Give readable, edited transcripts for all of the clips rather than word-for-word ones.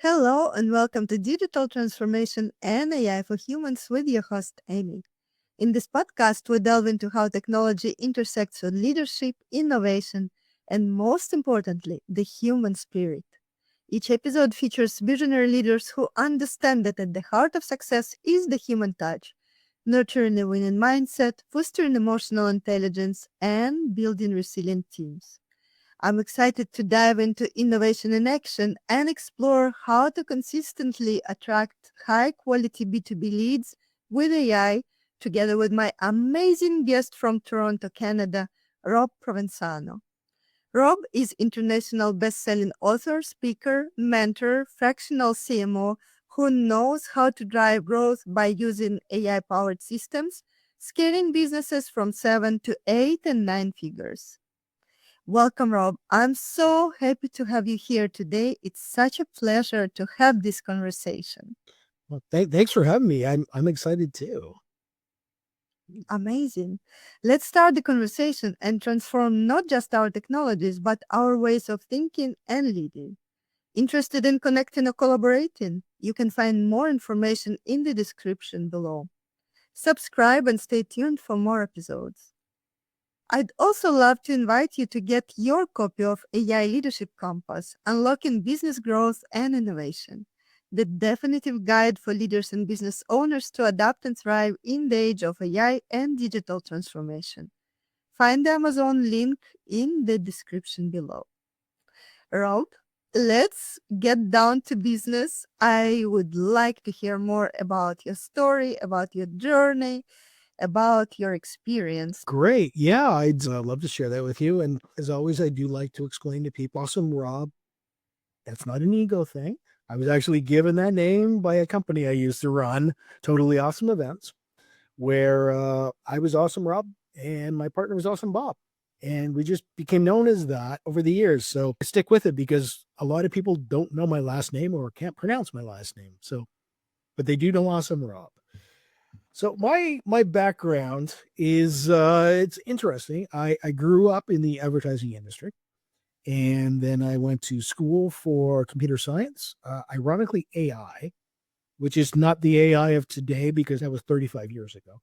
Hello and welcome to Digital Transformation and AI for Humans with your host, Amy. In this podcast, we delve into how technology intersects with leadership, innovation, and most importantly, the human spirit. Each episode features visionary leaders who understand that at the heart of success is the human touch, nurturing a winning mindset, fostering emotional intelligence, and building resilient teams. I'm excited to dive into innovation in action and explore how to consistently attract high quality B2B leads with AI, together with my amazing guest from Toronto, Canada, Rob Provenzano. Rob is international best-selling author, speaker, mentor, fractional CMO who knows how to drive growth by using AI-powered systems, scaling businesses from 7 to 8 and 9 figures. Welcome, Rob. I'm so happy to have you here today. It's such a pleasure to have this conversation. Well, thanks for having me. I'm excited too. Amazing. Let's start the conversation and transform not just our technologies, but our ways of thinking and leading. Interested in connecting or collaborating? You can find more information in the description below. Subscribe and stay tuned for more episodes. I'd also love to invite you to get your copy of AI Leadership Compass, Unlocking Business Growth and Innovation, the definitive guide for leaders and business owners to adapt and thrive in the age of AI and digital transformation. Find the Amazon link in the description below. Rob, let's get down to business. I would like to hear more about your story, about your journey, about your experience. Great. Yeah, I'd love to share that with you. And as always, I do like to explain to people, awesome Rob, that's not an ego thing. I was actually given that name by a company I used to run, Totally Awesome Events, where I was Awesome Rob and my partner was Awesome Bob. And we just became known as that over the years. So I stick with it because a lot of people don't know my last name or can't pronounce my last name. So, but they do know Awesome Rob. So my background is it's interesting. I grew up in the advertising industry, and then I went to school for computer science. Ironically, AI, which is not the AI of today because that was 35 years ago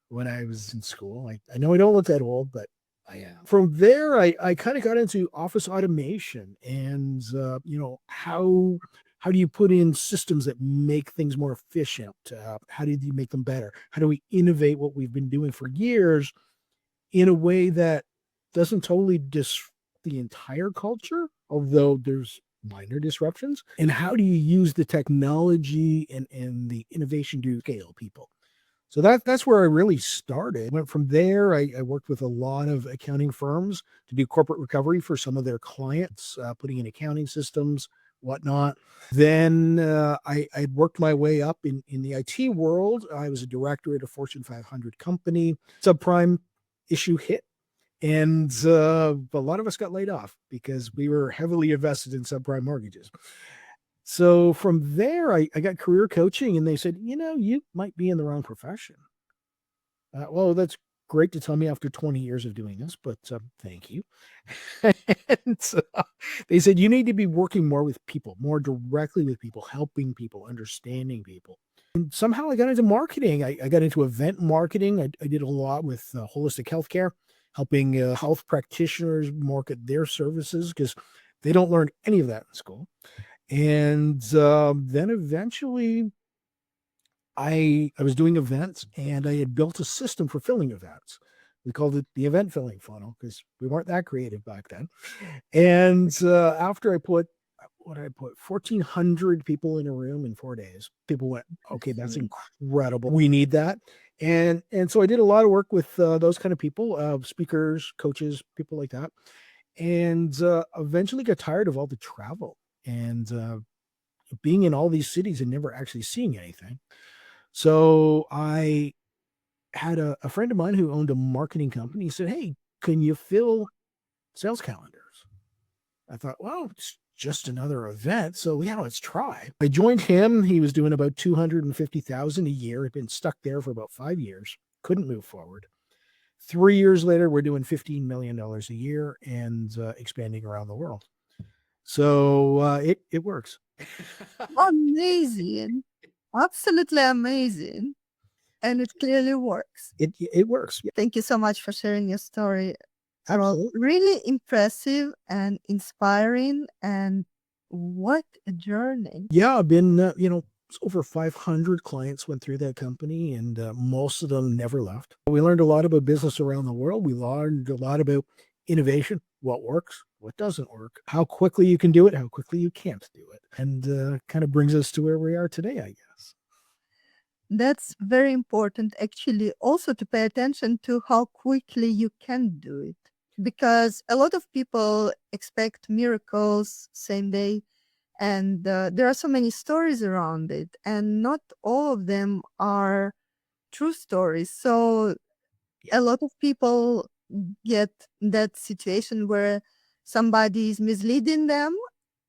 when I was in school. I know I don't look that old, but I am. From there, I kind of got into office automation and how do you put in systems that make things more efficient? How do you make them better? How do we innovate what we've been doing for years in a way that doesn't totally disrupt the entire culture, although there's minor disruptions? And how do you use the technology and the innovation to scale people? So that's where I really started. Went from there. I worked with a lot of accounting firms to do corporate recovery for some of their clients, putting in accounting systems, whatnot. Then I worked my way up in the IT world. I was a director at a Fortune 500 company. Subprime issue hit. And a lot of us got laid off because we were heavily invested in subprime mortgages. So from there, I got career coaching and they said, you might be in the wrong profession. Well, that's great to tell me after 20 years of doing this, but thank you. And they said, you need to be working more with people, more directly with people, helping people, understanding people. And somehow I got into marketing. I got into event marketing. I did a lot with holistic healthcare, helping health practitioners market their services because they don't learn any of that in school. And then eventually I was doing events and I had built a system for filling events. We called it the event filling funnel because we weren't that creative back then. And after I put 1,400 people in a room in 4 days, people went, okay, that's incredible. We need that. And so I did a lot of work with those kind of people, speakers, coaches, people like that. And eventually got tired of all the travel and being in all these cities and never actually seeing anything. So I had a friend of mine who owned a marketing company. He said, hey, can you fill sales calendars? I thought, well, it's just another event. So yeah, let's try. I joined him. He was doing about 250,000 a year. Had been stuck there for about 5 years. Couldn't move forward. 3 years later, we're doing $15 million a year and expanding around the world. So it works. Amazing. Absolutely amazing. And it clearly works. It works. Yeah, Thank you so much for sharing your story. Well, absolutely. really impressive and inspiring. And what a journey. Yeah, I've been, over 500 clients went through that company, and most of them never left. We learned a lot about business around the world. We learned a lot about innovation, what works, what doesn't work, how quickly you can do it, how quickly you can't do it. And kind of brings us to where we are today, I guess. That's very important, actually, also to pay attention to how quickly you can do it. Because a lot of people expect miracles same day, and there are so many stories around it, and not all of them are true stories. So a lot of people get that situation where somebody is misleading them,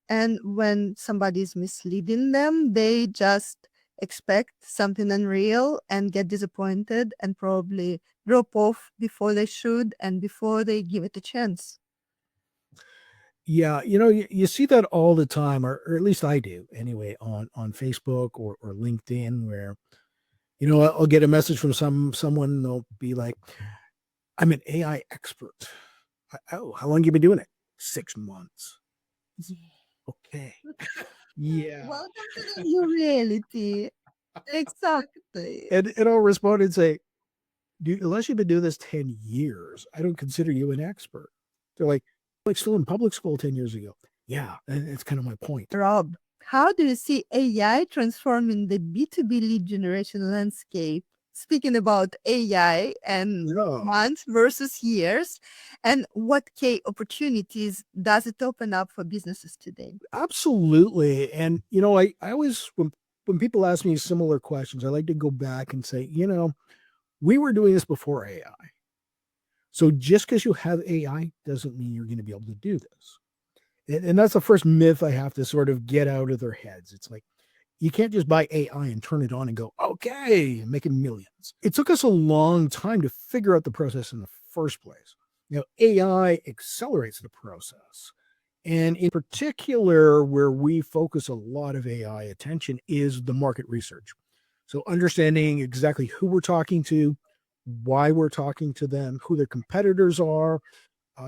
and when somebody is misleading them, they just expect something unreal and get disappointed and probably drop off before they should and before they give it a chance. Yeah, you see that all the time, or at least I do anyway, on Facebook or LinkedIn, where I'll get a message from someone, and they'll be like, "I'm an AI expert." Oh, how long you been doing it? 6 months. Okay. Yeah. Welcome to the new reality. Exactly. And I'll respond and say, dude, unless you've been doing this 10 years, I don't consider you an expert. They're like still in public school 10 years ago. Yeah, and it's kind of my point. Rob, how do you see AI transforming the B2B lead generation landscape? Speaking about AI and Yeah. months versus years, and what key opportunities does it open up for businesses today? Absolutely. And I always when people ask me similar questions, I like to go back and say, we were doing this before AI. So just because you have AI doesn't mean you're going to be able to do this. And that's the first myth I have to sort of get out of their heads. It's like, you can't just buy AI and turn it on and go, okay, making millions. It took us a long time to figure out the process in the first place. AI accelerates the process. And in particular, where we focus a lot of AI attention is the market research. So understanding exactly who we're talking to, why we're talking to them, who their competitors are,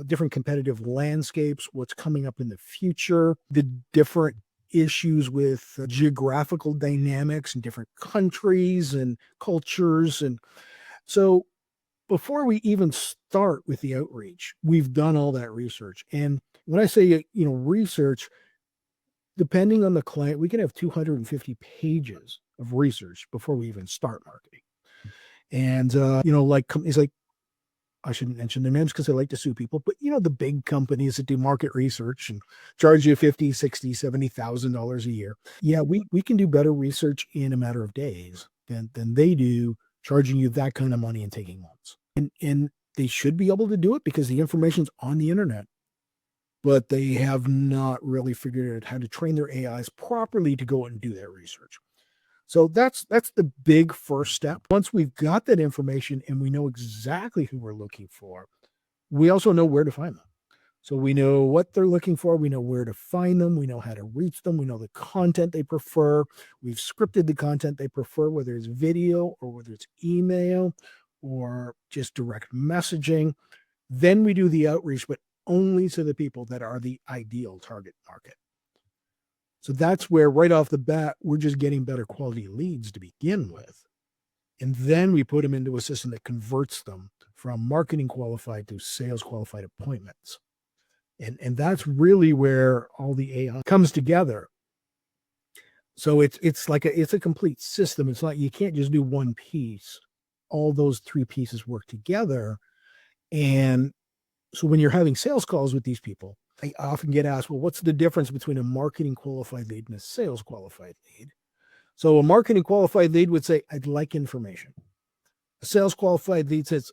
different competitive landscapes, what's coming up in the future, the different issues with geographical dynamics in different countries and cultures. And so before we even start with the outreach, we've done all that research. And when I say, research, depending on the client, we can have 250 pages of research before we even start marketing. And, like companies like, I shouldn't mention their names because I like to sue people, but the big companies that do market research and charge you 50, 60, $70,000 a year. Yeah, we can do better research in a matter of days than they do charging you that kind of money and taking months. And they should be able to do it because the information's on the internet, but they have not really figured out how to train their AIs properly to go and do that research. So that's the big first step. Once we've got that information and we know exactly who we're looking for, we also know where to find them. So we know what they're looking for. We know where to find them. We know how to reach them. We know the content they prefer. We've scripted the content they prefer, whether it's video or whether it's email or just direct messaging. Then we do the outreach, but only to the people that are the ideal target market. So that's where right off the bat, we're just getting better quality leads to begin with. And then we put them into a system that converts them from marketing qualified to sales qualified appointments. And that's really where all the AI comes together. So it's like it's a complete system. It's like you can't just do one piece. All those three pieces work together. And so when you're having sales calls with these people, I often get asked, well, what's the difference between a marketing qualified lead and a sales qualified lead? So a marketing qualified lead would say, I'd like information. A sales qualified lead says,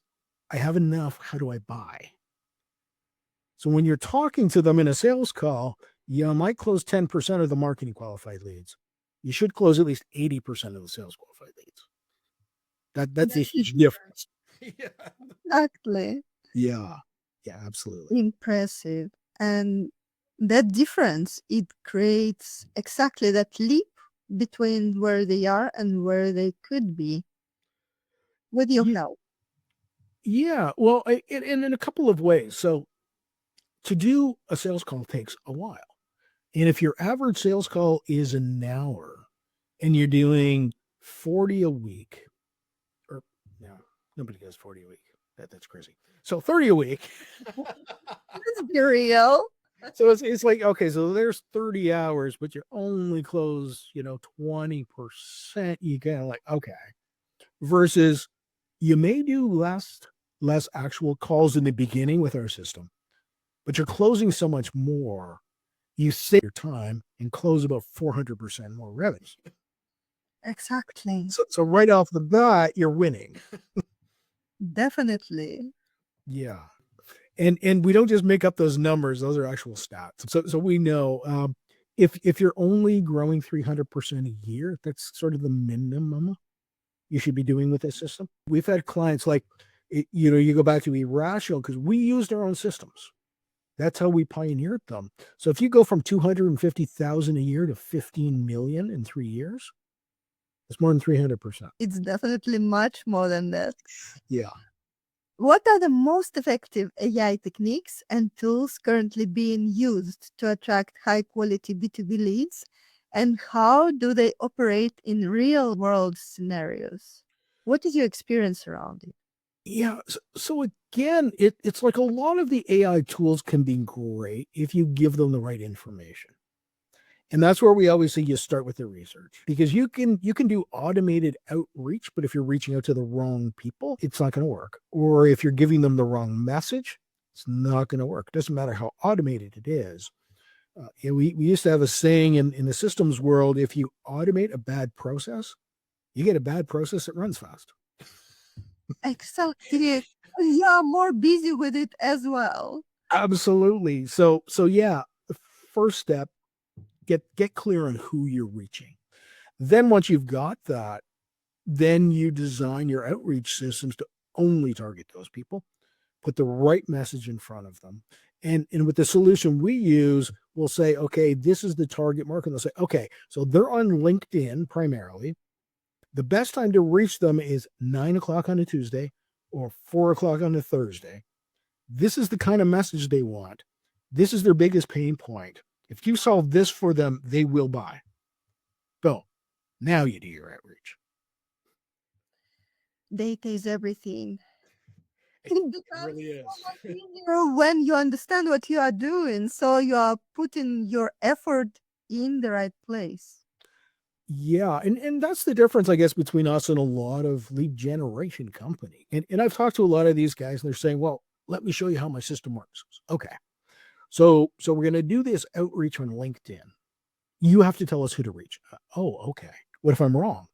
I have enough. How do I buy? So when you're talking to them in a sales call, you might close 10% of the marketing qualified leads. You should close at least 80% of the sales qualified leads. That's a huge difference. Yeah. Exactly. Yeah. Yeah, absolutely. Impressive. And That difference, it creates exactly that leap between where they are and where they could be. What do you know? Yeah. Well, in a couple of ways. So to do a sales call takes a while. And if your average sales call is an hour and you're doing 40 a week, or no, nobody does 40 a week. That's crazy. So 30 a week. Let's be real. So it's like, okay, so there's 30 hours, but you only close, 20%. You kind of like, okay. Versus you may do less actual calls in the beginning with our system, but you're closing so much more. You save your time and close about 400% more revenues. Exactly. So right off the bat, you're winning. Definitely. Yeah. And we don't just make up those numbers; those are actual stats. So we know if you're only growing 300% a year, that's sort of the minimum you should be doing with this system. We've had clients like, you go back to Irrational because we used our own systems. That's how we pioneered them. So if you go from 250,000 a year to 15 million in 3 years, it's more than 300%. It's definitely much more than that. Yeah. What are the most effective AI techniques and tools currently being used to attract high quality B2B leads? And how do they operate in real world scenarios? What is your experience around it? Yeah. So again, it's like a lot of the AI tools can be great if you give them the right information. And that's where we always say you start with the research, because you can do automated outreach, but if you're reaching out to the wrong people, it's not going to work. Or if you're giving them the wrong message, it's not going to work. It doesn't matter how automated it is. We used to have a saying in the systems world: if you automate a bad process, you get a bad process that runs fast. Exactly. You are more busy with it as well. Absolutely. So yeah, the first step, get clear on who you're reaching. Then once you've got that, then you design your outreach systems to only target those people, put the right message in front of them. And with the solution we use, we'll say, okay, this is the target market. And they'll say, okay, so they're on LinkedIn primarily. The best time to reach them is 9 o'clock on a Tuesday or 4 o'clock on a Thursday. This is the kind of message they want. This is their biggest pain point. If you solve this for them, they will buy. Boom. Now you do your outreach. Data is everything. It It becomes really is. so much easier when you understand what you are doing. So you are putting your effort in the right place. Yeah, and that's the difference, I guess, between us and a lot of lead generation company. And I've talked to a lot of these guys, and they're saying, "Well, let me show you how my system works." Okay, so we're going to do this outreach on LinkedIn. You have to tell us who to reach. Oh, okay. What if I'm wrong?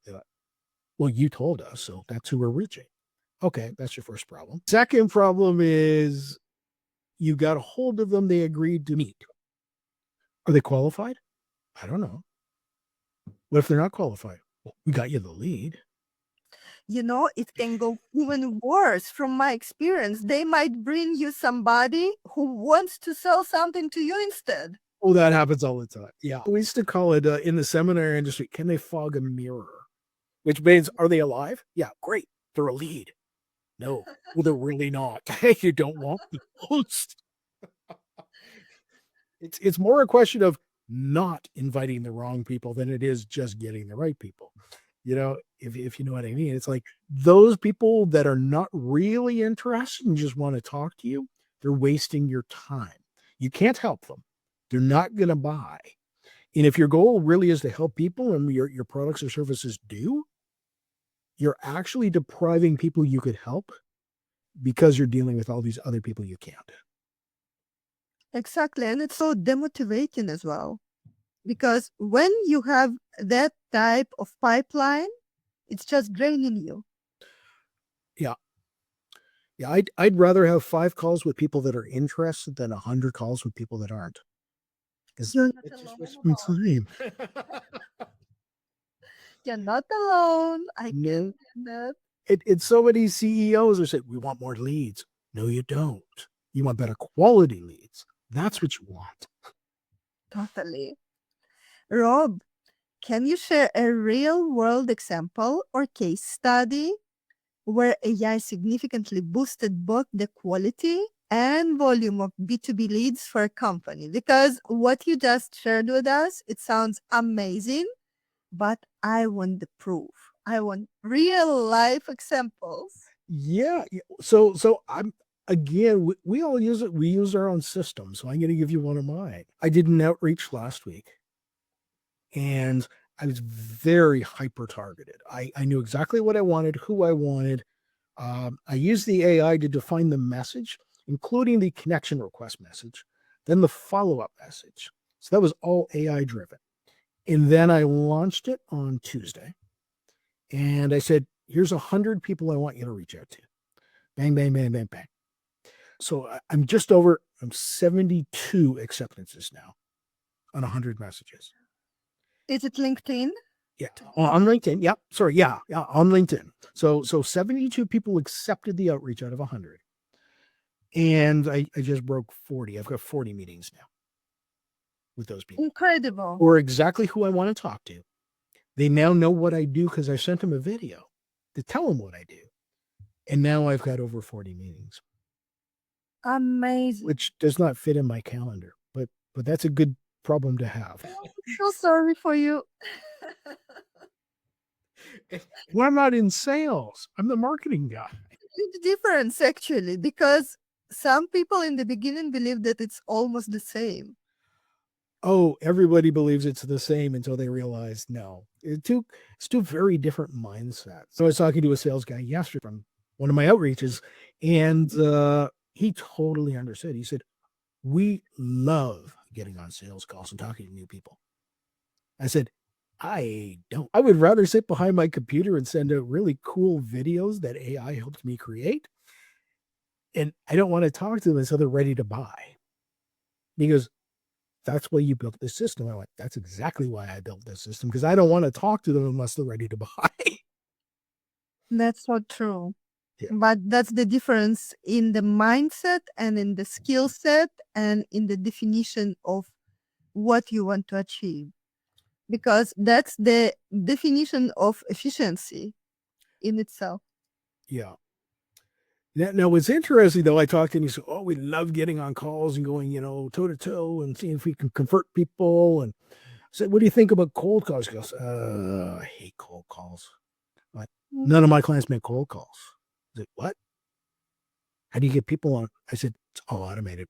Well, you told us, so that's who we're reaching. Okay, that's your first problem. Second problem is you got a hold of them. They agreed to meet. Are they qualified? I don't know. What if they're not qualified? Well, we got you the lead. It can go even worse from my experience. They might bring you somebody who wants to sell something to you instead. Oh, that happens all the time. Yeah. We used to call it in the seminar industry, can they fog a mirror? Which means, are they alive? Yeah, great. They're a lead. No, well, they're really not. You don't want the host. It's more a question of not inviting the wrong people than it is just getting the right people. If you know what I mean. It's like those people that are not really interested and just want to talk to you, they're wasting your time. You can't help them. They're not going to buy. And if your goal really is to help people and your products or services do, you're actually depriving people you could help because you're dealing with all these other people you can't. Exactly. And it's so demotivating as well. Because when you have that type of pipeline, it's just draining you. Yeah. Yeah. I'd rather have 5 calls with people that are interested than 100 calls with people that aren't. Because You're not it's just alone. wasting time. You're not alone. I No. can get that. It's so many CEOs are saying, we want more leads. No, you don't. You want better quality leads. That's what you want. Totally. Rob, can you share a real world example or case study where AI significantly boosted both the quality and volume of B2B leads for a company? Because what you just shared with us, it sounds amazing, but I want the proof. I want real life examples. Yeah. So I'm again, we all use it. We use our own system. So I'm going to give you one of mine. I did an outreach last week and I was very hyper targeted. I knew exactly what I wanted, who I wanted. I used the AI to define the message, including the connection request message, then the follow-up message. So that was all AI driven. And then I launched it on Tuesday. And I said, here's 100 people I want you to reach out to. Bang, bang, bang, bang, bang. So I'm just over, I'm 72 acceptances now on 100 messages. Is it LinkedIn? Yeah, on LinkedIn. Yeah, sorry. Yeah, on LinkedIn. So 72 people accepted the outreach out of 100. And I just broke 40. I've got 40 meetings now with those people. Incredible. Or exactly who I want to talk to. They now know what I do because I sent them a video to tell them what I do. And now I've got over 40 meetings, Amazing. which does not fit in my calendar, but that's a good problem to have. So sorry for you. Well, I'm not in sales. I'm the marketing guy. Huge difference actually, because some people in the beginning believe that it's almost the same. Oh, everybody believes it's the same until they realize no. It's two very different mindsets. So I was talking to a sales guy yesterday from one of my outreaches, and he totally understood. He said, we love getting on sales calls and talking to new people. I said, I don't. I would rather sit behind my computer and send out really cool videos that AI helped me create. And I don't want to talk to them until they're ready to buy. He goes, that's why you built this system. I went, that's exactly why I built this system, because I don't want to talk to them unless they're ready to buy. That's so true. Yeah. But that's the difference in the mindset and in the skill set and in the definition of what you want to achieve. Because that's the definition of efficiency in itself. Yeah. Now, what's interesting, though, I talked to him, he said, oh, we love getting on calls and going, toe to toe and seeing if we can convert people. And I said, what do you think about cold calls? He goes, I hate cold calls. Like, none of my clients make cold calls. I said, what? How do you get people on? I said, it's all automated.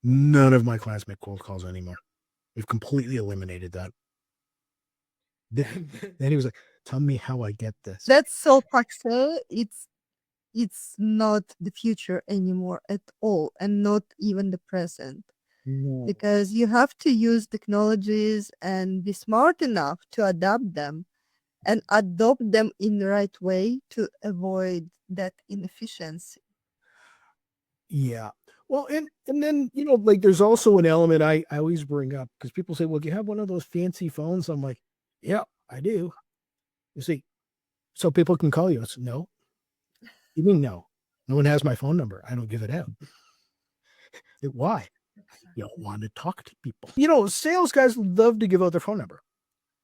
None of my clients make cold calls anymore. We've completely eliminated that. Then he was like, tell me how I get this. That's so factual. It's not the future anymore at all, and not even the present. No. Because you have to use technologies and be smart enough to adapt them and adopt them in the right way to avoid that inefficiency. Yeah. Well, and then, like there's also an element I always bring up because people say, well, do you have one of those fancy phones? I'm like, yeah, I do. You see, so people can call you. I said, no. You mean no? No one has my phone number. I don't give it out. Why? You don't want to talk to people. Sales guys love to give out their phone number.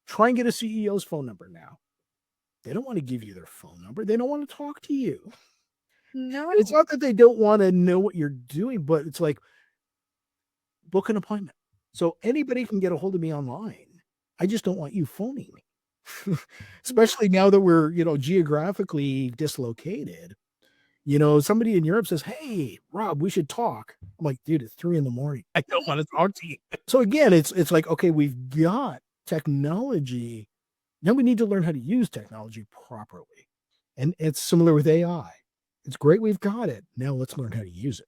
Try and get a CEO's phone number now. They don't want to give you their phone number. They don't want to talk to you. No. It's not that they don't want to know what you're doing, but it's like, book an appointment. So anybody can get a hold of me online. I just don't want you phoning me. Especially now that we're, geographically dislocated. Somebody in Europe says, hey, Rob, we should talk. I'm like, dude, it's 3 a.m. I don't want to talk to you. So again, it's like, okay, we've got technology. Now we need to learn how to use technology properly. And it's similar with AI. It's great we've got it. Now let's learn how to use it.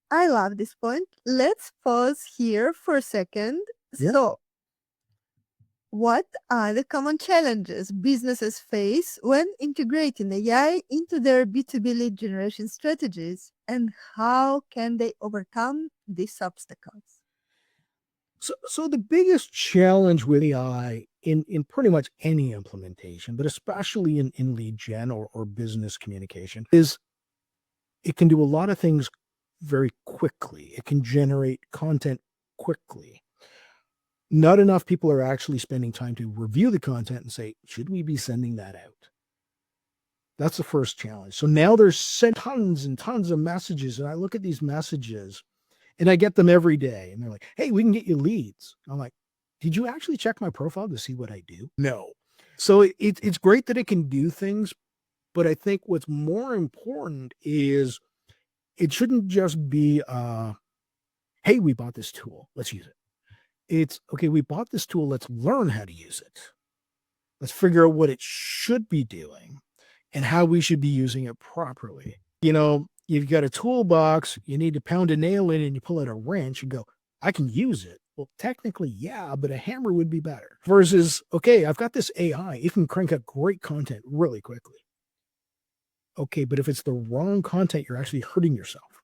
I love this point. Let's pause here for a second. Yeah. So, what are the common challenges businesses face when integrating AI into their B2B lead generation strategies, and how can they overcome these obstacles? So the biggest challenge with AI in pretty much any implementation, but especially in lead gen or business communication, is it can do a lot of things very quickly. It can generate content quickly. Not enough people are actually spending time to review the content and say, should we be sending that out? That's the first challenge. So now there's sent tons and tons of messages, and I look at these messages and I get them every day, and they're like, hey, we can get you leads. I'm like, did you actually check my profile to see what I do? No. So it's great that it can do things, but I think what's more important is it shouldn't just be, hey, we bought this tool, let's use it. It's, okay, we bought this tool, let's learn how to use it. Let's figure out what it should be doing and how we should be using it properly. You know, you've got a toolbox, you need to pound a nail in and you pull out a wrench and go, I can use it. Well, technically, yeah, but a hammer would be better. Versus, okay, I've got this AI, it can crank out great content really quickly. Okay, but if it's the wrong content, you're actually hurting yourself.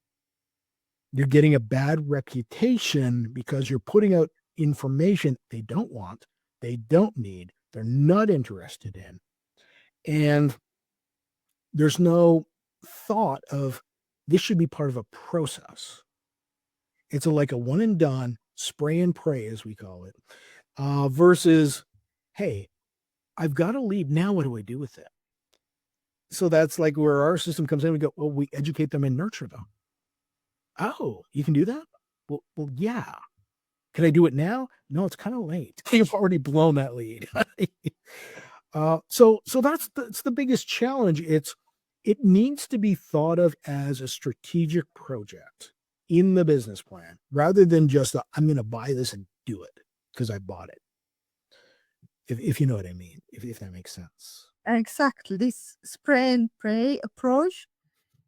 You're getting a bad reputation because you're putting out information they don't want, they don't need, they're not interested in. And there's no thought of this should be part of a process. It's like a one and done, spray and pray, as we call it, versus, hey, I've got a lead. Now what do I do with it? So that's like where our system comes in. We go, well, we educate them and nurture them. Oh, you can do that? Well, yeah. Can I do it now? No, it's kind of late. You've already blown that lead. So that's the biggest challenge. It needs to be thought of as a strategic project in the business plan, rather than just I'm going to buy this and do it because I bought it. If you know what I mean, if that makes sense. Exactly. This spray and pray approach,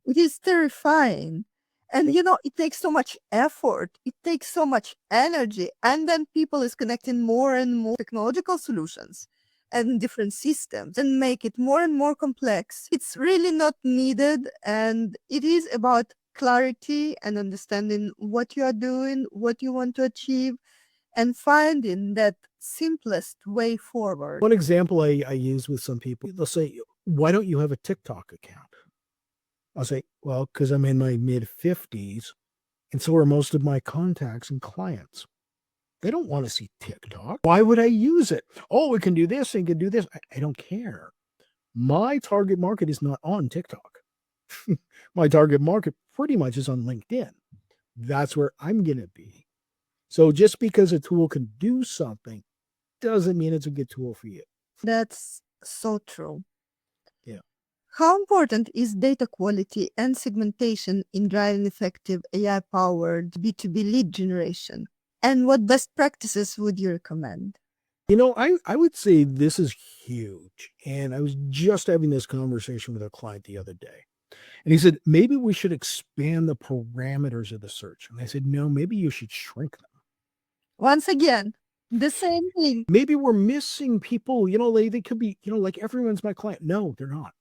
it is terrifying. And it takes so much effort, it takes so much energy, and then people is connecting more and more technological solutions and different systems and make it more and more complex. It's really not needed, and it is about clarity and understanding what you are doing, what you want to achieve, and finding that simplest way forward. One example I use with some people, they'll say, why don't you have a TikTok account? I'll say, well, because I'm in my mid-50s, and so are most of my contacts and clients. They don't want to see TikTok. Why would I use it? Oh, we can do this and can do this. I don't care. My target market is not on TikTok. My target market pretty much is on LinkedIn. That's where I'm going to be. So just because a tool can do something doesn't mean it's a good tool for you. That's so true. Yeah. How important is data quality and segmentation in driving effective AI-powered B2B lead generation? And what best practices would you recommend? I would say this is huge. And I was just having this conversation with a client the other day. And he said, maybe we should expand the parameters of the search. And I said, no, maybe you should shrink them. Once again, the same thing. Maybe we're missing people, they could be, like everyone's my client. No, they're not.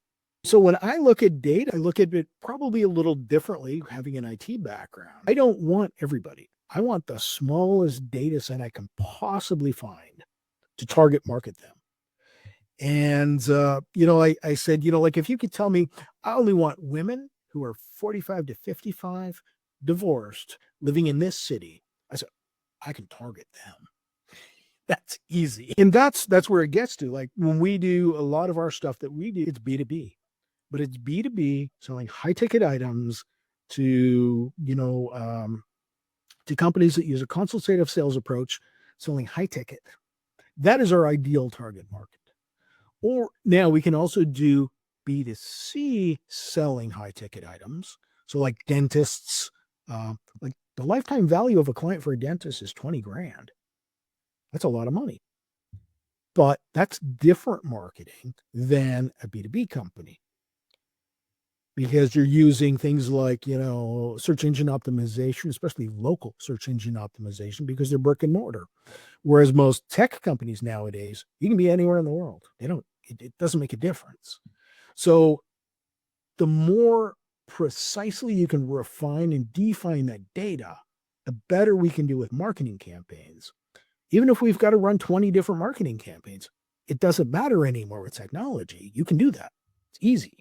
So when I look at data, I look at it probably a little differently, having an IT background. I don't want everybody. I want the smallest data set I can possibly find to target market them. And, I said, like if you could tell me, I only want women who are 45 to 55, divorced, living in this city. I said, I can target them. That's easy. And that's where it gets to. Like when we do a lot of our stuff that we do, it's B2B. But it's B2B, selling high ticket items to, to companies that use a consultative sales approach, selling high ticket. That is our ideal target market. Or now we can also do B2C selling high ticket items. So like dentists, like the lifetime value of a client for a dentist is 20 grand. That's a lot of money. But that's different marketing than a B2B company, because you're using things like, search engine optimization, especially local search engine optimization, because they're brick and mortar. Whereas most tech companies nowadays, you can be anywhere in the world. It doesn't make a difference. So the more precisely you can refine and define that data, the better we can do with marketing campaigns. Even if we've got to run 20 different marketing campaigns, it doesn't matter anymore with technology. You can do that. It's easy.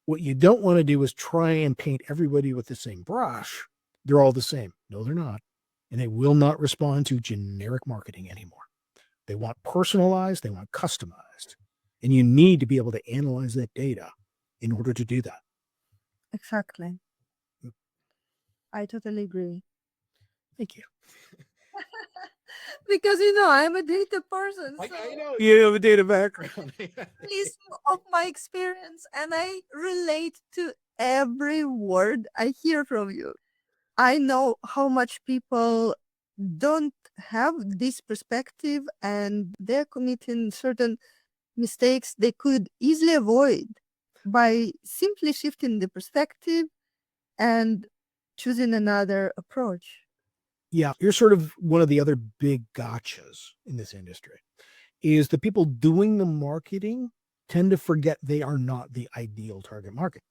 What you don't want to do is try and paint everybody with the same brush. They're all the same. No, they're not. and they will not respond to generic marketing anymore. They want personalized, they want customized, and you need to be able to analyze that data in order to do that. Exactly. I totally agree. Thank you. Because I'm a data person, so I know you have a data background. listen of my experience, and I relate to every word I hear from you. I know how much people don't have this perspective, and they're committing certain mistakes they could easily avoid by simply shifting the perspective and choosing another approach. Yeah, you're sort of one of the other big gotchas in this industry is the people doing the marketing tend to forget they are not the ideal target market.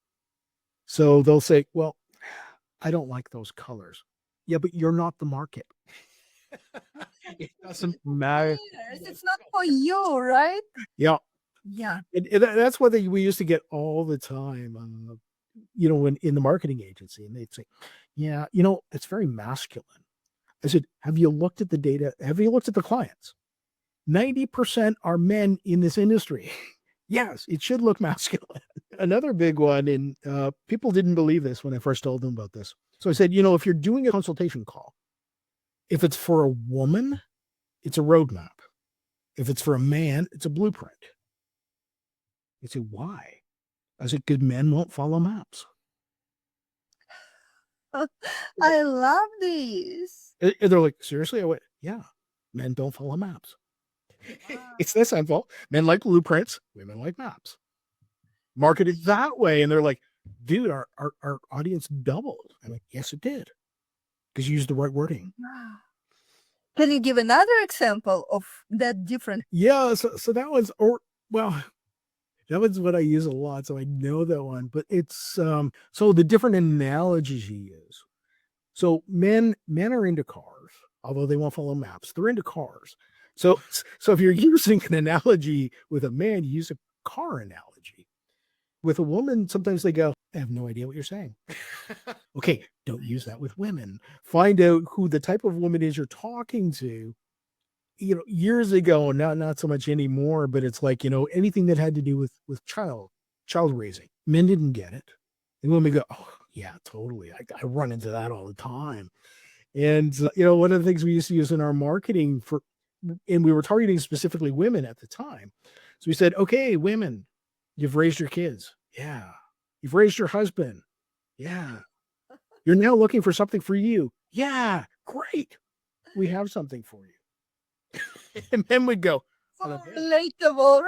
So they'll say, well, I don't like those colors. Yeah, but you're not the market. It doesn't matter. It's not for you, right? Yeah. Yeah. And that's what we used to get all the time, when in the marketing agency, and they'd say, yeah, it's very masculine. I said, have you looked at the data? Have you looked at the clients? 90% are men in this industry. Yes, it should look masculine. Another big one, and people didn't believe this when I first told them about this. So I said, if you're doing a consultation call, if it's for a woman, it's a roadmap. If it's for a man, it's a blueprint. They said, why? I said, because men won't follow maps. I love this. And they're like, seriously? I went, yeah, men don't follow maps. It's that simple. Men like blueprints, women like maps. Marketed that way. And they're like, dude, our audience doubled. I'm like, yes, it did. Because you used the right wording. Can you give another example of that difference? Yeah, so that was, that was what I use a lot. So I know that one. But it's so the different analogies you use. So men are into cars, although they won't follow maps. They're into cars. So if you're using an analogy with a man, you use a car analogy. With a woman, sometimes they go, I have no idea what you're saying. Okay, don't use that with women. Find out who the type of woman is you're talking to. Years ago, not so much anymore, but it's like, anything that had to do with child raising. Men didn't get it. And women go, oh, yeah, totally. I run into that all the time. And, one of the things we used to use in our marketing and we were targeting specifically women at the time. So we said, okay, women, you've raised your kids. Yeah. You've raised your husband. Yeah. You're now looking for something for you. Yeah. Great. We have something for you. And men would go, So relatable,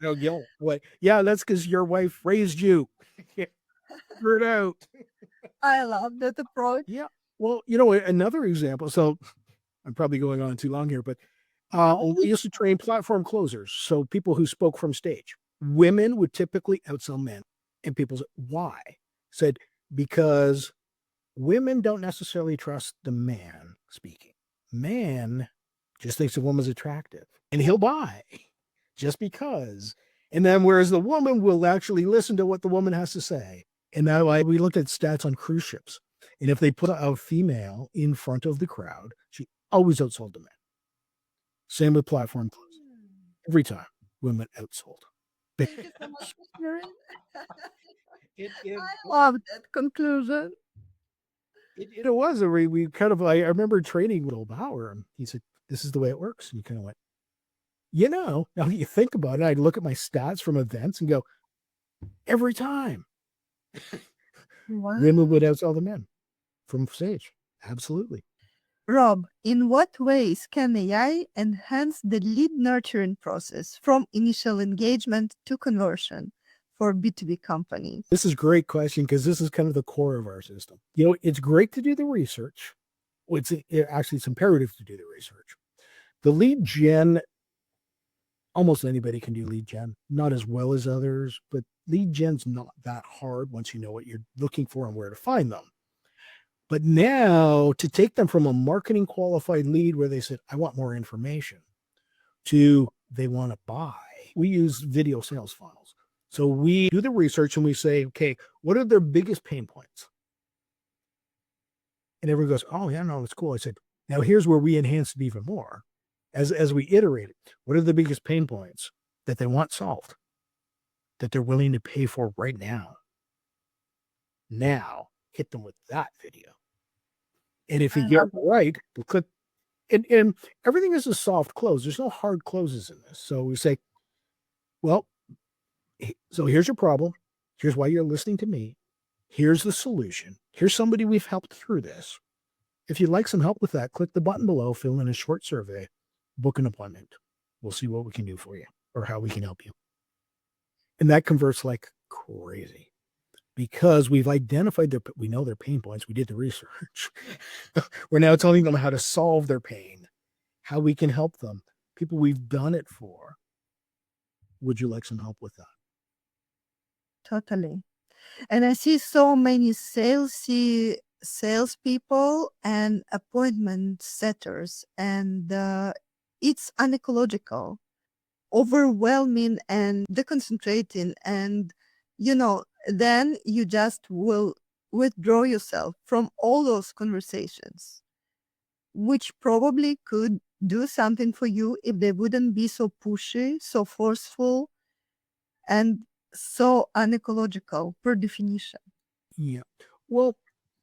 right? What? Yeah, that's because your wife raised you. Figure it out. I love that approach. Yeah. Well, another example. So I'm probably going on too long here, but we used to train platform closers. So people who spoke from stage. Women would typically outsell men. And people said, why? Said, because women don't necessarily trust the man speaking. Man just thinks the woman's attractive and he'll buy just because. And then whereas the woman will actually listen to what the woman has to say. And now we looked at stats on cruise ships. And if they put a female in front of the crowd, she always outsold the men. Same with platform closing. Every time, women outsold. Thank you so much for sharing. I love that conclusion. It was. We kind of, I remember training with Bauer, and he said, this is the way it works. And you kind of went, now that you think about it, I'd look at my stats from events and go, every time. Wow. Women would outsell the men from stage. Absolutely. Rob, in what ways can AI enhance the lead nurturing process from initial engagement to conversion for B2B companies? This is a great question because this is kind of the core of our system. It's great to do the research. It's imperative to do the research. The lead gen, almost anybody can do lead gen, not as well as others, but lead gen's not that hard once you know what you're looking for and where to find them. But now to take them from a marketing qualified lead where they said, I want more information, to they want to buy, we use video sales funnels. So we do the research and we say, okay, what are their biggest pain points? And everyone goes, oh, yeah, no, it's cool. I said, now here's where we enhanced it even more. As we iterated, what are the biggest pain points that they want solved, that they're willing to pay for right now? Now, hit them with that video. And if you I get love it right, we'll click. And everything is a soft close. There's no hard closes in this. So we say, well, so here's your problem. Here's why you're listening to me. Here's the solution. Here's somebody we've helped through this. If you'd like some help with that, click the button below, fill in a short survey, book an appointment. We'll see what we can do for you or how we can help you. And that converts like crazy because we've identified we know their pain points. We did the research. We're now telling them how to solve their pain, how we can help them, people we've done it for. Would you like some help with that? Totally. And I see so many salespeople and appointment setters, and it's unecological, overwhelming and deconcentrating. And, then you just will withdraw yourself from all those conversations, which probably could do something for you if they wouldn't be so pushy, so forceful, and so unecological per definition. Yeah. Well,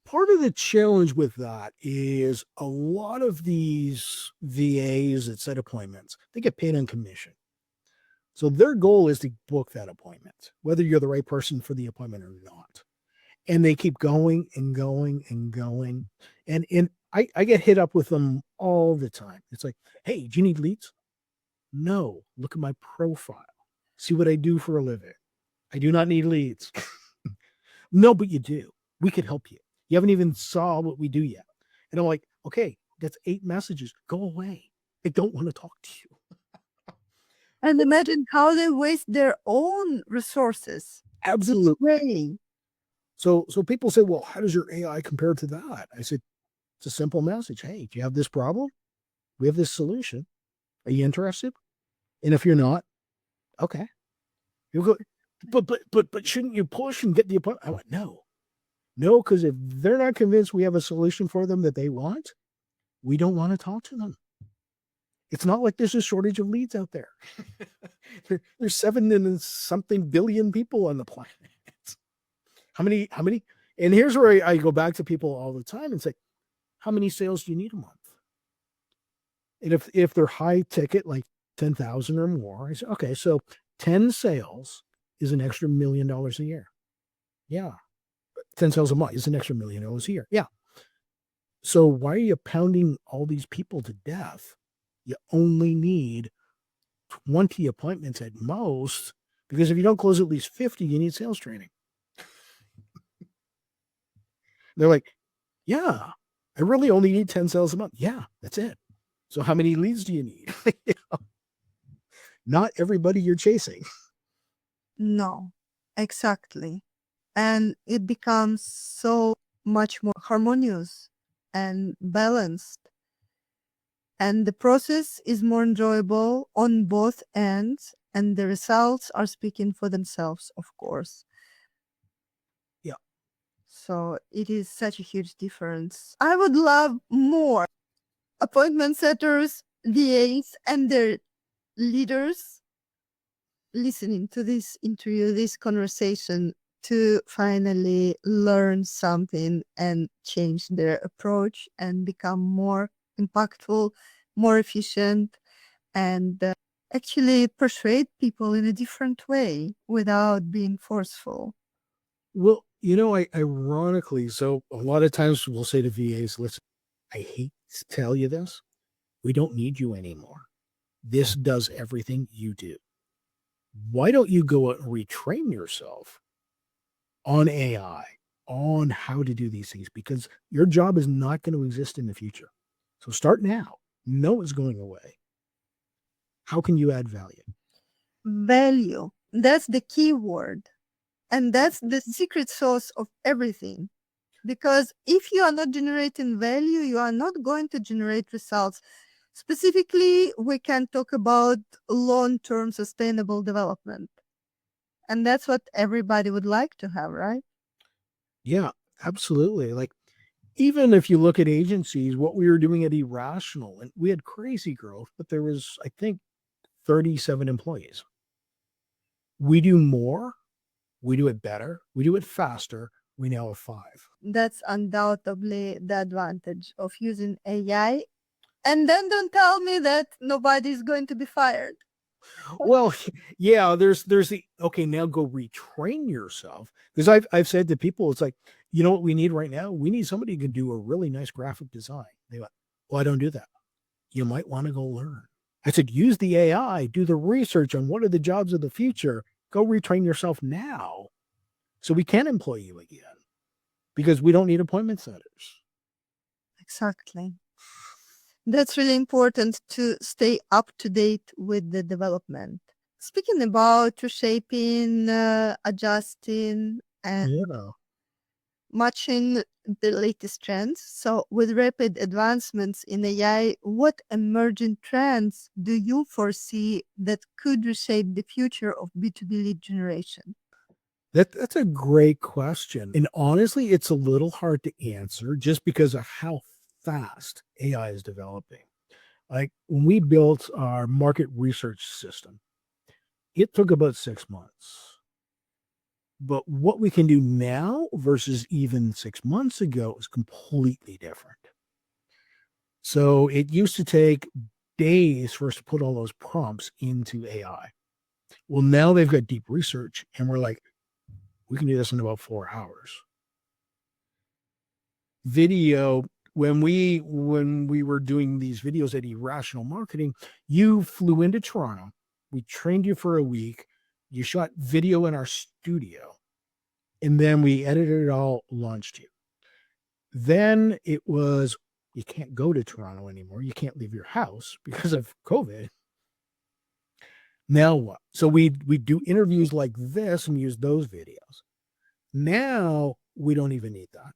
part of the challenge with that is a lot of these VAs that set appointments, they get paid on commission. So their goal is to book that appointment, whether you're the right person for the appointment or not. And they keep going and going and going. And I get hit up with them all the time. It's like, hey, do you need leads? No, look at my profile. See what I do for a living. I do not need leads. No, but you do. We could help you. You haven't even saw what we do yet. And I'm like, okay, that's 8 messages. Go away. I don't want to talk to you. And imagine how they waste their own resources. Absolutely. Way. So people say, well, how does your AI compare to that? I said, it's a simple message. Hey, do you have this problem? We have this solution. Are you interested? And if you're not, okay. You go, but shouldn't you push and get the appointment? I went, no, because if they're not convinced we have a solution for them that they want, we don't want to talk to them. It's not like there's a shortage of leads out there. There's 7 and something billion people on the planet. How many? And here's where I go back to people all the time and say, how many sales do you need a month? And if they're high ticket, like 10,000 or more, I say, okay, so 10 sales is an extra $1 million a year. Yeah. 10 sales a month is an extra $1 million a year. Yeah. So why are you pounding all these people to death? You only need 20 appointments at most, because if you don't close at least 50, you need sales training. They're like, yeah, I really only need 10 sales a month. Yeah, that's it. So how many leads do you need? Not everybody you're chasing. No, exactly. And it becomes so much more harmonious and balanced. And the process is more enjoyable on both ends, and the results are speaking for themselves, of course. Yeah. So it is such a huge difference. I would love more appointment setters, VAs, and their leaders listening to this interview, this conversation, to finally learn something and change their approach and become more impactful, more efficient, and actually persuade people in a different way without being forceful. Well, ironically, so a lot of times we'll say to VAs, listen, I hate to tell you this. We don't need you anymore. This does everything you do. Why don't you go and retrain yourself on AI, on how to do these things? Because your job is not going to exist in the future. So start now. No, it's going away. How can you add value? Value. That's the key word. And that's the secret sauce of everything. Because if you are not generating value, you are not going to generate results. Specifically, we can talk about long-term sustainable development. And that's what everybody would like to have, right? Yeah, absolutely. Like even if you look at agencies, what we were doing at Irrational, and we had crazy growth, but there was, I think, 37 employees. We do more, we do it better, we do it faster. We now have 5. That's undoubtedly the advantage of using AI. And then don't tell me that nobody's going to be fired. Well, yeah, there's the okay, now go retrain yourself. Because I've said to people, it's like, you know what we need right now? We need somebody who can do a really nice graphic design. They went, well, I don't do that. You might want to go learn. I said, use the AI, do the research on what are the jobs of the future. Go retrain yourself now so we can employ you again because we don't need appointment setters. Exactly. That's really important to stay up to date with the development. Speaking about reshaping, adjusting, and Yeah. matching the latest trends. So, with rapid advancements in AI, what emerging trends do you foresee that could reshape the future of B2B lead generation? That's a great question. And honestly, it's a little hard to answer just because of how fast AI is developing. Like when we built our market research system, it took about 6 months. But what we can do now versus even 6 months ago is completely different. So it used to take days for us to put all those prompts into AI. Well, now they've got deep research, and we're like, we can do this in about 4 hours. Video, when we were doing these videos at Irrational Marketing, you flew into Toronto. We trained you for a week. You shot video in our studio, and then we edited it all, launched you. Then it was, you can't go to Toronto anymore. You can't leave your house because of COVID. Now what? So we do interviews like this and use those videos. Now we don't even need that.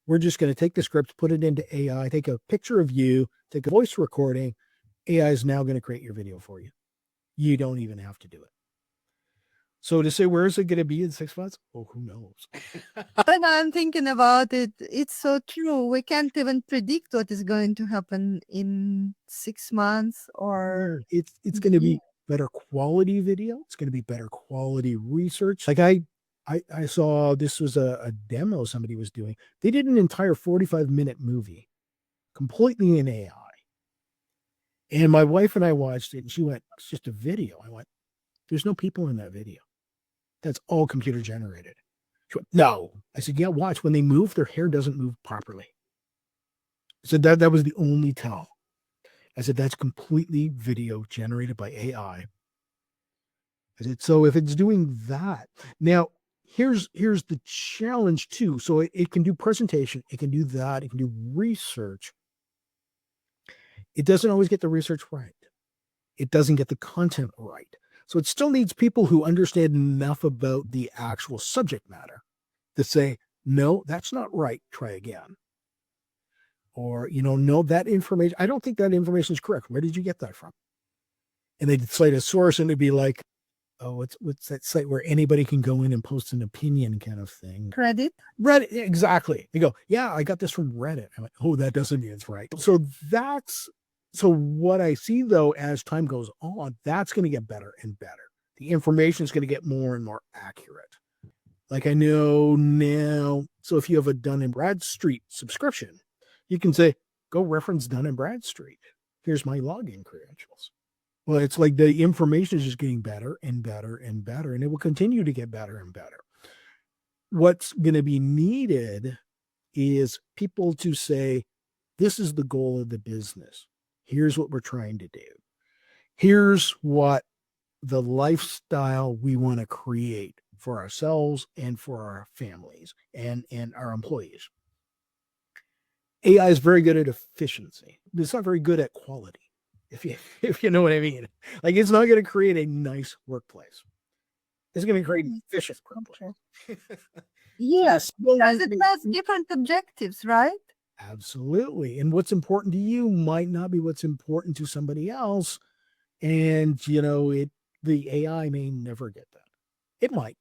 We're just going to take the script, put it into AI, take a picture of you, take a voice recording. AI is now going to create your video for you. You don't even have to do it. So to say, where is it going to be in 6 months? Oh, who knows? When I'm thinking about it, it's so true. We can't even predict what is going to happen in 6 months or It's going to be better quality video. It's going to be better quality research. Like I saw this was a demo somebody was doing. They did an entire 45-minute movie completely in AI. And my wife and I watched it and she went, it's just a video. I went, there's no people in that video. That's all computer generated. She went, no. I said, yeah, watch. When they move, their hair doesn't move properly. I said, that was the only tell. I said, that's completely video generated by AI. I said, so if it's doing that, now here's the challenge too. So it can do presentation, it can do that, it can do research. It doesn't always get the research right. It doesn't get the content right. So it still needs people who understand enough about the actual subject matter to say, no, that's not right. Try again. Or, no, that information, I don't think that information is correct. Where did you get that from? And they'd cite a source and it'd be like, oh, what's that site where anybody can go in and post an opinion kind of thing? Reddit. Reddit, exactly. They go, yeah, I got this from Reddit. I went, oh, that doesn't mean it's right. So what I see though, as time goes on, that's going to get better and better. The information is going to get more and more accurate. Like I know now, so if you have a Dun & Bradstreet subscription, you can say, go reference Dun & Bradstreet. Here's my login credentials. Well, it's like the information is just getting better and better and better, and it will continue to get better and better. What's going to be needed is people to say, this is the goal of the business. Here's what we're trying to do. Here's what the lifestyle we want to create for ourselves and for our families and our employees. AI is very good at efficiency. It's not very good at quality. If you know what I mean. Like it's not going to create a nice workplace. It's going to create an efficient workplace. Yes. Because it has different objectives, right? Absolutely. And what's important to you might not be what's important to somebody else. And the AI may never get that. It might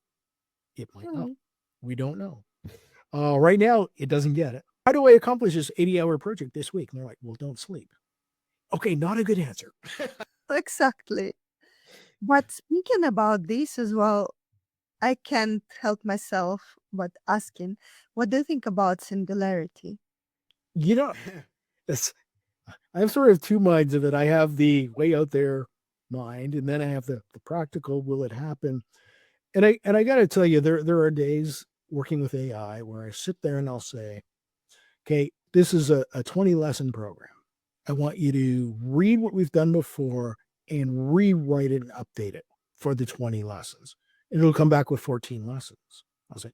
not. We don't know. Right now, it doesn't get it. How do I accomplish this 80-hour project this week? And they're like, well, don't sleep. Okay, not a good answer. Exactly. But speaking about this as well, I can't help myself but asking, what do you think about singularity? You know, I have sort of two minds of it. I have the way out there mind, and then I have the practical, will it happen? And I got to tell you, there are days working with AI where I sit there and I'll say, okay, this is a 20 lesson program. I want you to read what we've done before and rewrite it and update it for the 20 lessons. And it'll come back with 14 lessons. I'll say,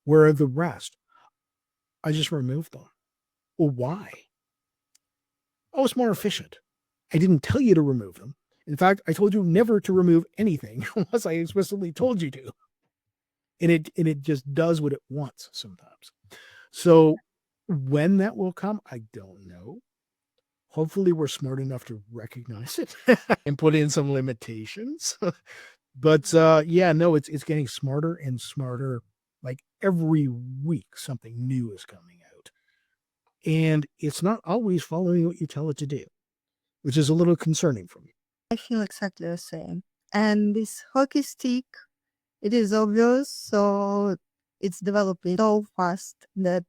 where are the rest? I just removed them. Well, why? Oh, it's more efficient. I didn't tell you to remove them. In fact, I told you never to remove anything unless I explicitly told you to. And it just does what it wants sometimes. So when that will come, I don't know. Hopefully we're smart enough to recognize it and put in some limitations. But yeah, no, it's getting smarter and smarter. Like every week, something new is coming out. And it's not always following what you tell it to do, which is a little concerning for me. I feel exactly the same. And this hockey stick, it is obvious, so it's developing so fast that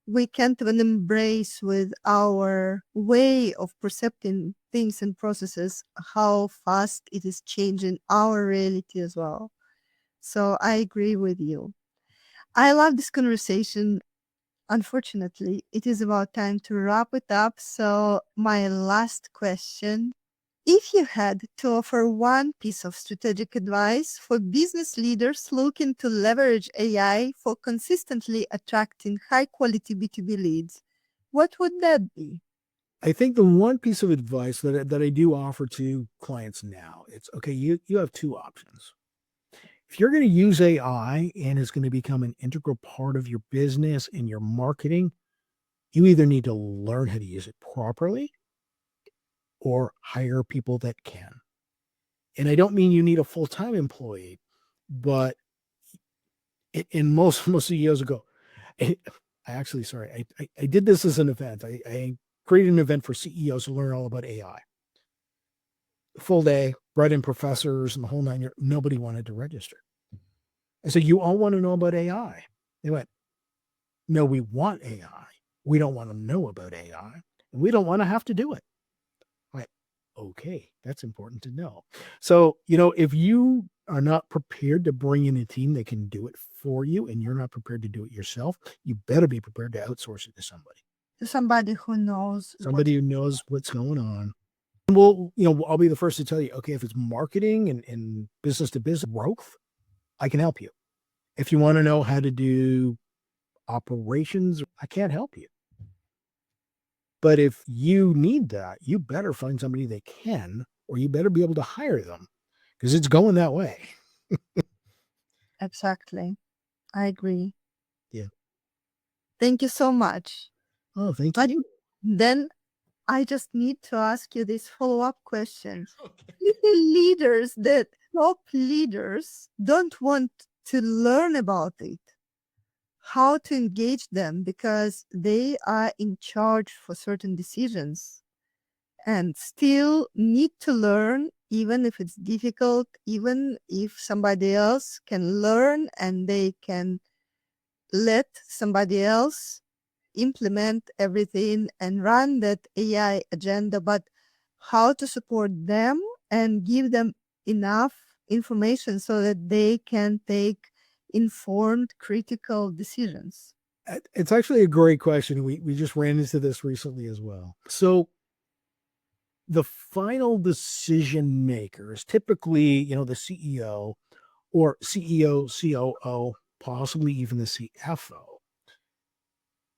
we can't even embrace with our way of perceiving things and processes how fast it is changing our reality as well. So I agree with you. I love this conversation. Unfortunately, it is about time to wrap it up. So my last question, if you had to offer one piece of strategic advice for business leaders looking to leverage AI for consistently attracting high-quality B2B leads, what would that be? I think the one piece of advice that I do offer to clients now, it's okay, you have two options. If you're going to use AI and it's going to become an integral part of your business and your marketing, you either need to learn how to use it properly or hire people that can. And I don't mean you need a full-time employee, but in most CEOs go, I actually, sorry, I did this as an event. I created an event for CEOs to learn all about AI. Full day, brought in professors and the whole 9 years. Nobody wanted to register. I said, you all want to know about AI? They went, no, we want AI. We don't want to know about AI. And we don't want to have to do it. I went, okay, that's important to know. So, if you are not prepared to bring in a team that can do it for you and you're not prepared to do it yourself, you better be prepared to outsource it to somebody. Somebody who knows. Somebody who knows what's going on. And I'll be the first to tell you, okay, if it's marketing and business to business growth, I can help you. If you want to know how to do operations, I can't help you. But if you need that, you better find somebody that can, or you better be able to hire them because it's going that way. Exactly. I agree. Yeah. Thank you so much. Oh, thank But you. then I just need to ask you this follow-up question. Okay. Leaders that top leaders don't want to learn about it, how to engage them because they are in charge for certain decisions and still need to learn, even if it's difficult, even if somebody else can learn and they can let somebody else implement everything and run that AI agenda, but how to support them and give them enough information so that they can take informed, critical decisions. It's actually a great question. We just ran into this recently as well. So the final decision maker is typically, the CEO or CEO, COO, possibly even the CFO.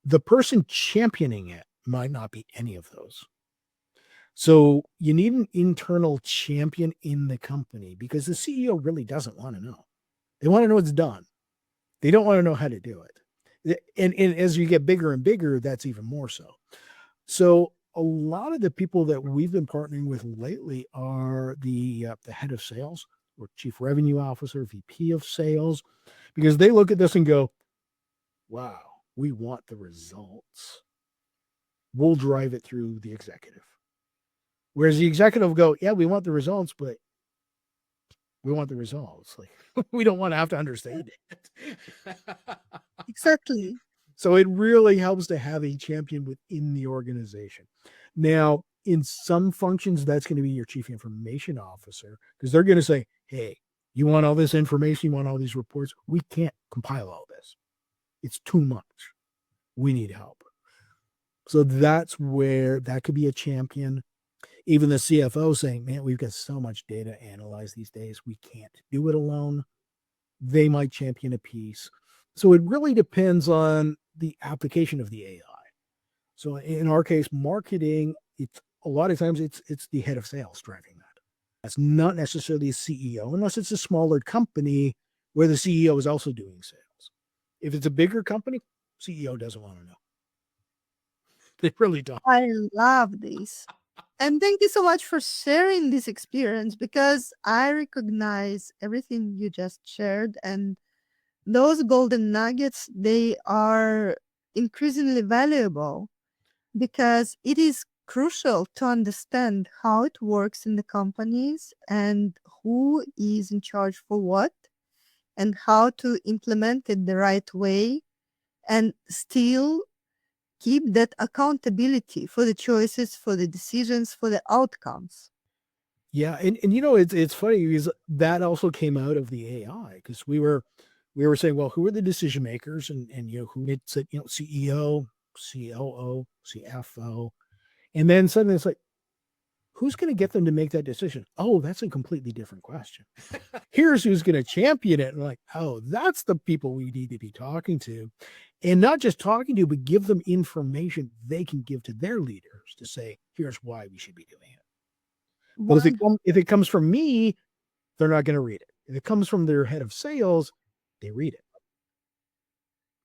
The person championing it might not be any of those. So you need an internal champion in the company because the CEO really doesn't want to know. They want to know it's done. They don't want to know how to do it. And as you get bigger and bigger, that's even more so. So a lot of the people that we've been partnering with lately are the head of sales or chief revenue officer, VP of sales, because they look at this and go, wow, we want the results. We'll drive it through the executive. Whereas the executive will go, yeah, we want the results, but we want the results. Like we don't want to have to understand it. Exactly. So it really helps to have a champion within the organization. Now, in some functions, that's going to be your chief information officer because they're going to say, hey, you want all this information? You want all these reports? We can't compile all this. It's too much. We need help. So that's where that could be a champion. Even the CFO saying, man, we've got so much data to analyze these days. We can't do it alone. They might champion a piece. So it really depends on the application of the AI. So in our case, marketing, it's a lot of times it's the head of sales driving that. That's not necessarily a CEO, unless it's a smaller company where the CEO is also doing sales. If it's a bigger company, CEO doesn't want to know. They really don't. I love this. And thank you so much for sharing this experience because I recognize everything you just shared. And those golden nuggets, they are increasingly valuable because it is crucial to understand how it works in the companies and who is in charge for what and how to implement it the right way and still keep that accountability for the choices, for the decisions, for the outcomes. Yeah, and it's funny because that also came out of the AI because we were saying, well, who are the decision makers and who it's CEO, COO, CFO, and then suddenly it's like, who's going to get them to make that decision? Oh, that's a completely different question. Here's who's going to champion it. And like, oh, that's the people we need to be talking to. And not just talking to, but give them information they can give to their leaders to say, here's why we should be doing it. But if it comes from me, they're not going to read it. If it comes from their head of sales, they read it.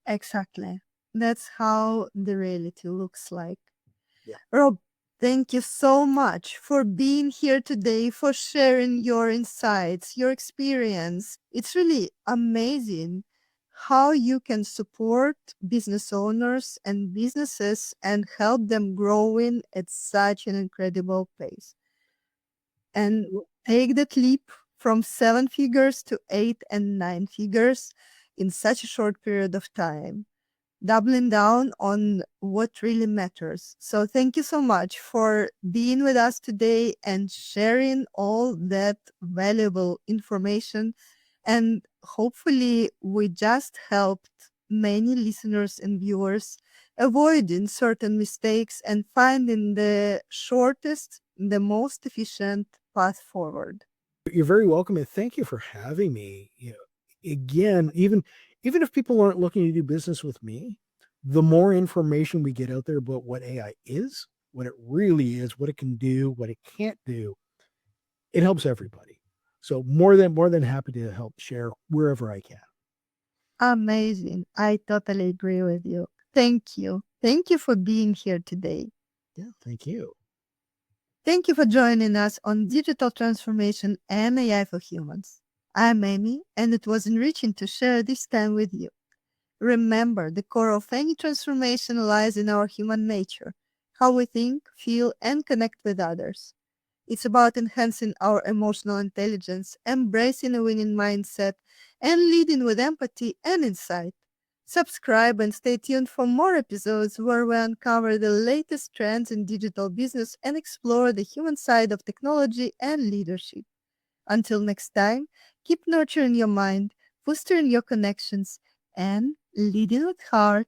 Exactly. That's how the reality looks like. Yeah. Rob, thank you so much for being here today, for sharing your insights, your experience. It's really amazing how you can support business owners and businesses and help them growing at such an incredible pace. And take that leap from 7 figures to 8 and 9 figures in such a short period of time, doubling down on what really matters. So thank you so much for being with us today and sharing all that valuable information. And hopefully we just helped many listeners and viewers avoiding certain mistakes and finding the shortest, the most efficient path forward. You're very welcome, and thank you for having me. Again, even if people aren't looking to do business with me, the more information we get out there about what AI is, what it really is, what it can do, what it can't do, it helps everybody. So more than happy to help share wherever I can. Amazing. I totally agree with you. Thank you. Thank you for being here today. Yeah, thank you. Thank you for joining us on Digital Transformation and AI for Humans. I'm Amy, and it was enriching to share this time with you. Remember, the core of any transformation lies in our human nature, how we think, feel, and connect with others. It's about enhancing our emotional intelligence, embracing a winning mindset, and leading with empathy and insight. Subscribe and stay tuned for more episodes where we uncover the latest trends in digital business and explore the human side of technology and leadership. Until next time, keep nurturing your mind, fostering your connections, and leading with heart.